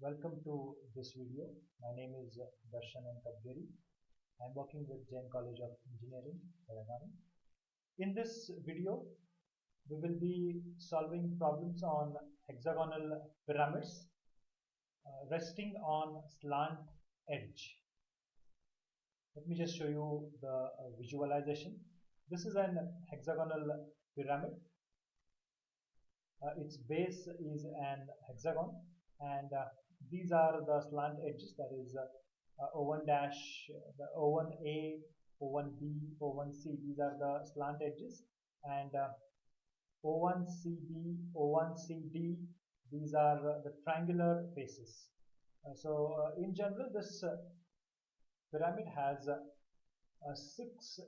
Welcome to this video. My name is Darshan M.Katgeri. I am working with Jain College of Engineering, Telangana. In this video, we will be solving problems on hexagonal pyramids resting on slant edge. Let me just show you the visualization. This is an hexagonal pyramid. Its base is an hexagon, and these are the slant edges, that is O1 dash, the O1A, O1B, O1C. These are the slant edges, and O1CB, O1CD, these are the triangular faces. In general, this pyramid has 6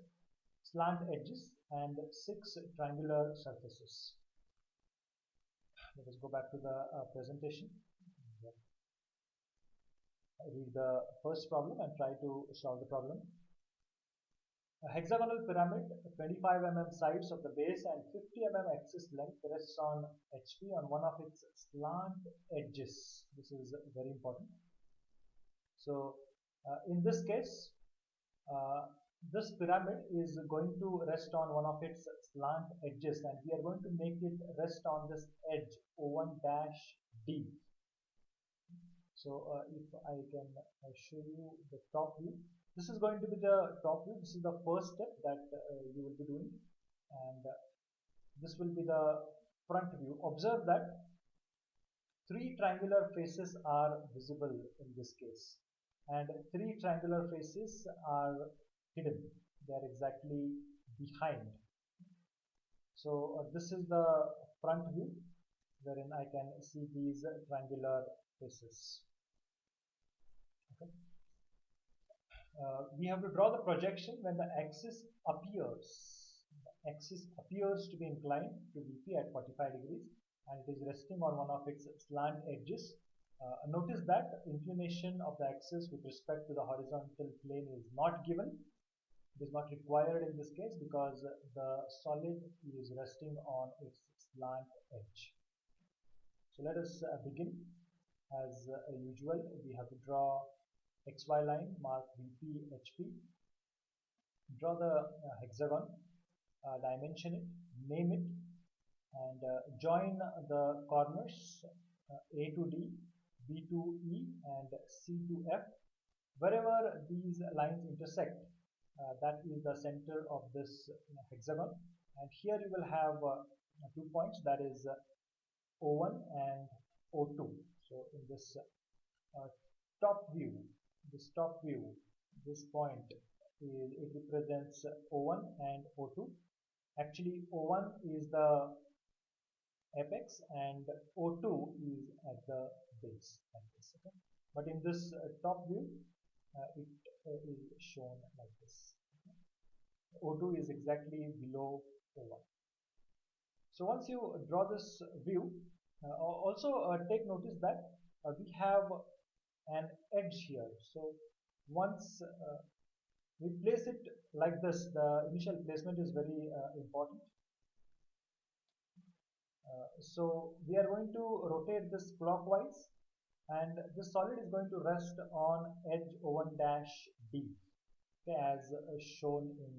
slant edges and 6 triangular surfaces. Let us go back to the presentation. Read the first problem and try to solve the problem. A hexagonal pyramid, 25 mm sides of the base and 50 mm axis length, rests on HP on one of its slant edges. This is very important. So, in this case, this pyramid is going to rest on one of its slant edges, and we are going to make it rest on this edge O1-D. So if I can show you the top view, this is going to be the top view. This is the first step that you will be doing, and this will be the front view. Observe that 3 triangular faces are visible in this case, and 3 triangular faces are hidden. They are exactly behind. So this is the front view, wherein I can see these triangular faces. Okay. We have to draw the projection when the axis appears. The axis appears to be inclined to VP at 45 degrees, and it is resting on one of its slant edges. Notice that inclination of the axis with respect to the horizontal plane is not given. It is not required in this case because the solid is resting on its slant edge. So let us begin. As usual, we have to draw XY line, mark VP, HP. Draw the hexagon, dimension it, name it, and join the corners A to D, B to E, and C to F. Wherever these lines intersect, that is the center of this hexagon, and here you will have 2 points, that is O1 and O2. So in this top view, this point it represents O1 and O2. Actually, O1 is the apex and O2 is at the base, like this. Okay? But in this top view, it is shown like this. O2 is exactly below O1. So once you draw this view, also take notice that we have an edge here. So once we place it like this, the initial placement is very important. So we are going to rotate this clockwise, and the solid is going to rest on edge O1-D, okay, as shown in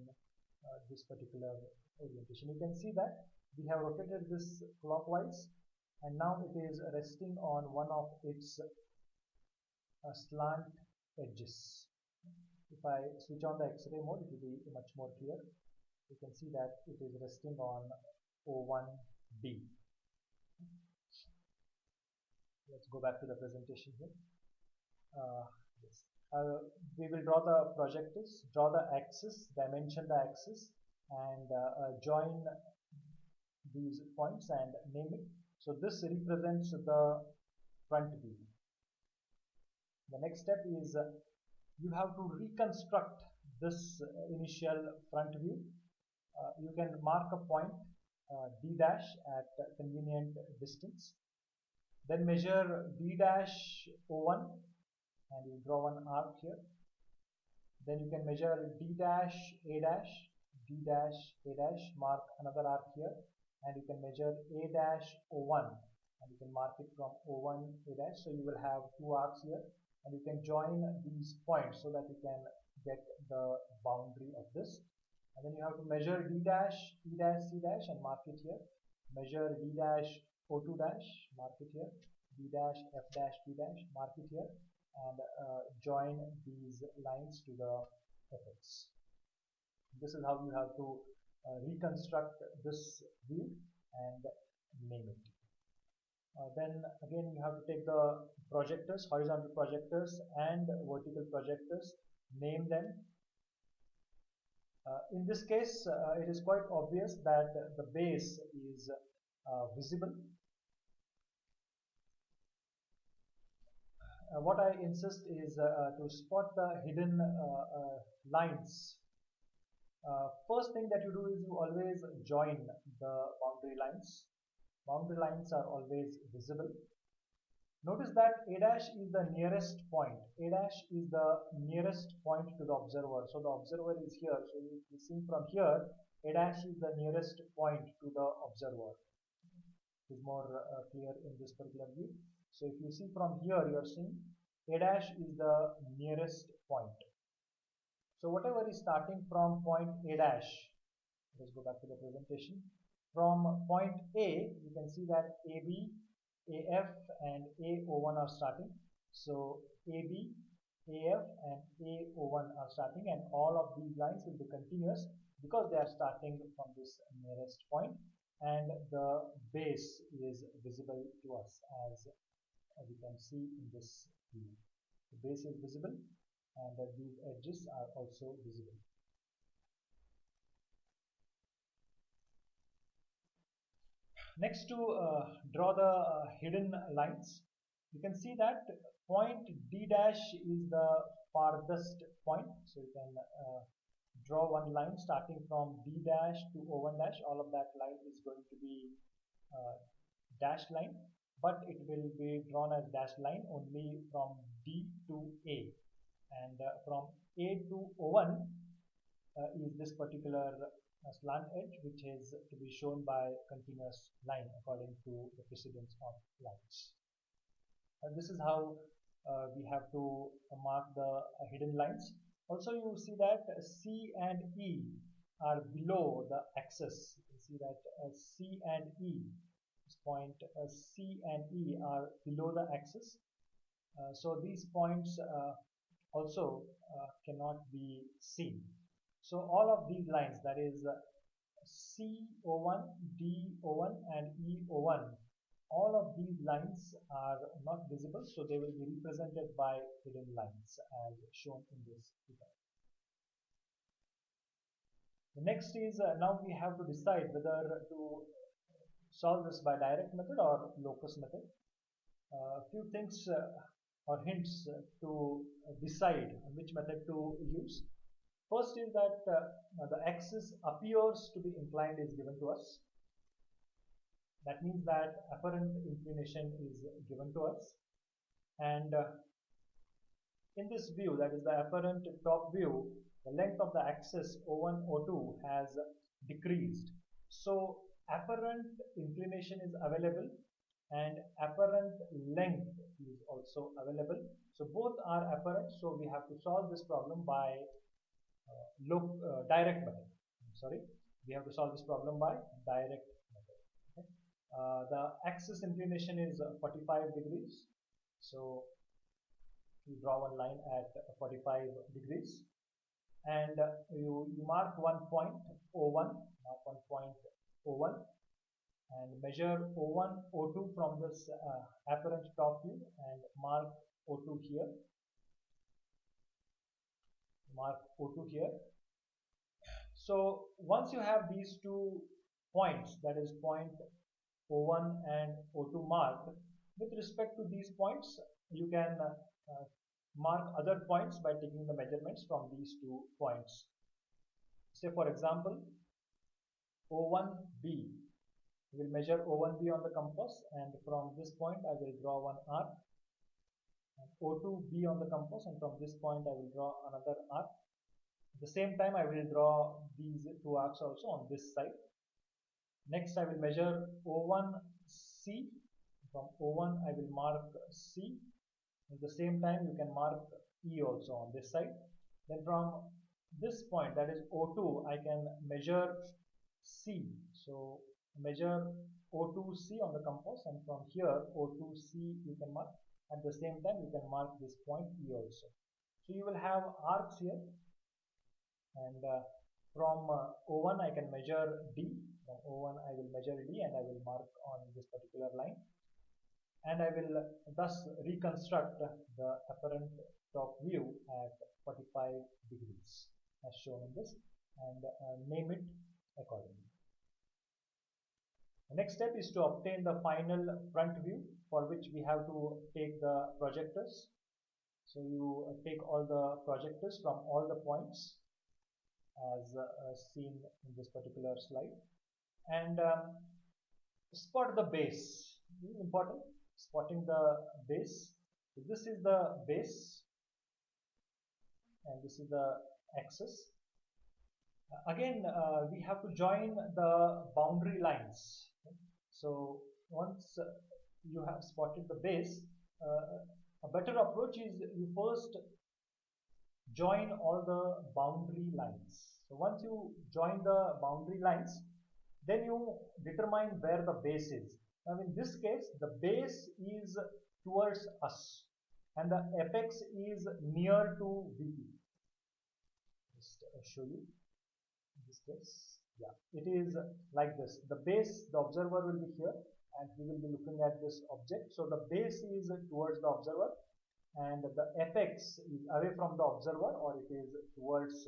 this particular orientation. You can see that we have rotated this clockwise, and now it is resting on one of its slant edges. If I switch on the X-ray mode, it will be much more clear. You can see that it is resting on O1-D. Let's go back to the presentation here. Yes. We will draw the projectors, draw the axis, dimension the axis, and join these points and name it. So this represents the front view. The next step is you have to reconstruct this initial front view. You can mark a point D dash at a convenient distance. Then measure D dash O1 and you draw one arc here. Then you can measure D dash A dash, D dash A dash, mark another arc here, and you can measure A dash O1 and you can mark it from O1 A dash. So you will have two arcs here, and you can join these points so that you can get the boundary of this. And then you have to measure D dash, E dash, C dash, and mark it here. Measure D dash, O2 dash, mark it here. D dash, F dash, P dash, mark it here, and join these lines to the fx. This is how you have to reconstruct this view and name it. Then again you have to take the projectors, horizontal projectors and vertical projectors, name them. In this case, it is quite obvious that the base is visible. What I insist is to spot the hidden lines. First thing that you do is you always join the boundary lines. Boundary lines are always visible. Notice that A dash is the nearest point. A dash is the nearest point to the observer. So the observer is here. So you see from here, A dash is the nearest point to the observer. It is more clear in this particular view. So if you see from here, you are seeing A dash is the nearest point. So whatever is starting from point A dash, let's go back to the presentation. From point A, you can see that AB, AF and AO1 are starting. So AB, AF and AO1 are starting, and all of these lines will be continuous because they are starting from this nearest point, and the base is visible to us as we can see in this view. The base is visible, and these edges are also visible. Next, to draw the hidden lines, you can see that point D dash is the farthest point. So you can draw one line starting from D dash to O1 dash. All of that line is going to be dashed line, but it will be drawn as dashed line only from D to A, and from A to O1 is this particular slant edge, which is to be shown by continuous line according to the precedence of lines. And this is how we have to mark the hidden lines. Also, you see that C and E are below the axis. You can see that C and E, this point C and E are below the axis. So these points also cannot be seen. So all of these lines, that is CO1, DO1 and EO1, all of these lines are not visible, so they will be represented by hidden lines as shown in this figure. The next is now we have to decide whether to solve this by direct method or locus method. A few things or hints to decide which method to use. First is that the axis appears to be inclined is given to us. That means that apparent inclination is given to us, and in this view, that is the apparent top view, the length of the axis O1, O2 has decreased. So apparent inclination is available and apparent length is also available. So both are apparent, so we have to solve this problem by direct method. Sorry, we have to solve this problem by direct method. Okay? The axis inclination is 45 degrees. So you draw one line at 45 degrees, and you mark one point O1, mark one point O1, and measure O1, O2 from this apparent top view, and mark O2 here. Mark O2 here. So once you have these two points, that is point O1 and O2 marked, with respect to these points, you can mark other points by taking the measurements from these two points. Say for example, O1B. We will measure O1B on the compass, and from this point I will draw one arc. And O2B on the compass, and from this point I will draw another arc. At the same time, I will draw these two arcs also on this side. Next, I will measure O1C. From O1 I will mark C. At the same time you can mark E also on this side. Then from this point, that is O2, I can measure C. So measure O2C on the compass, and from here O2C you can mark. At the same time you can mark this point E also. So you will have arcs here, and from O1 I can measure D. From O1 I will measure D and I will mark on this particular line, and I will thus reconstruct the apparent top view at 45 degrees as shown in this, and name it accordingly. The next step is to obtain the final front view, for which we have to take the projectors. So you take all the projectors from all the points as seen in this particular slide, and spot the base. This is important, spotting the base. So this is the base and this is the axis. Again we have to join the boundary lines. So once you have spotted the base, a better approach is you first join all the boundary lines. So once you join the boundary lines, then you determine where the base is. Now in this case the base is towards us and the apex is near to VP. Just show you in this case. Yeah, it is like this. The base, the observer will be here and he will be looking at this object. So the base is towards the observer and the apex is away from the observer, or it is towards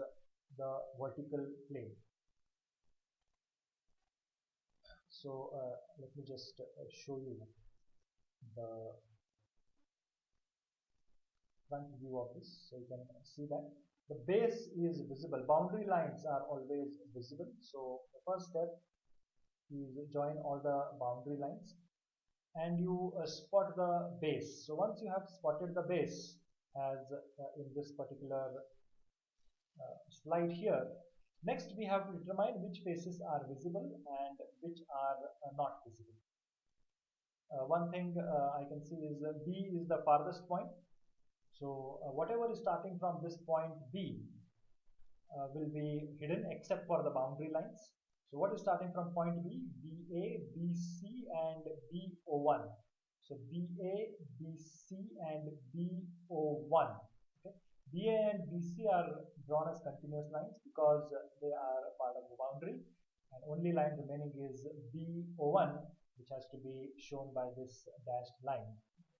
the vertical plane. So let me just show you the front view of this, so you can see that the base is visible. Boundary lines are always visible. So the first step is join all the boundary lines and you spot the base. So once you have spotted the base, as in this particular slide here, next we have to determine which faces are visible and which are not visible. One thing I can see is B is the farthest point. So whatever is starting from this point B will be hidden except for the boundary lines. So what is starting from point B? BA, BC and BO1. So BA, BC and BO1. Okay. BA and BC are drawn as continuous lines because they are part of the boundary, and only line remaining is BO1, which has to be shown by this dashed line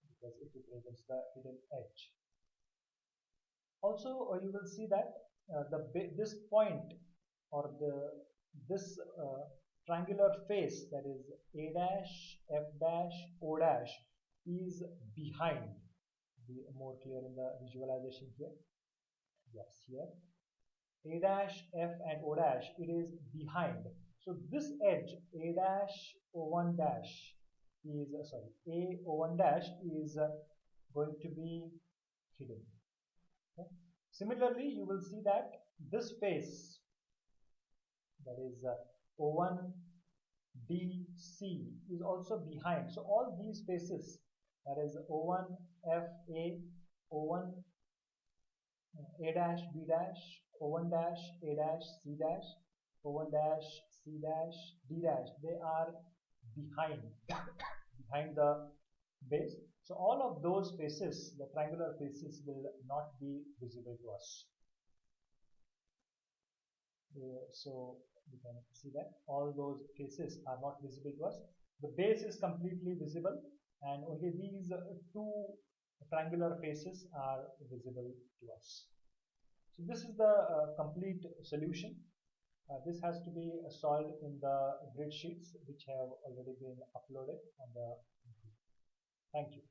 because it represents the hidden edge. Also you will see that this point or this triangular face, that is A dash, F dash, O dash, is behind. Be more clear in the visualization here. Yes, here A dash, F and O dash, it is behind. So this edge A dash O1 dash is A O1 dash is going to be hidden. Okay. Similarly, you will see that this face, that is O1 DC, is also behind. So all these faces, that is O1 FA, O1 A dash B dash, O1 dash A dash C dash, O1 dash C dash D dash, they are behind behind the base. So all of those faces, the triangular faces, will not be visible to us. So you can see that all those faces are not visible to us. The base is completely visible and only these two triangular faces are visible to us. So this is the complete solution. This has to be solved in the grid sheets which have already been uploaded on the. Thank you.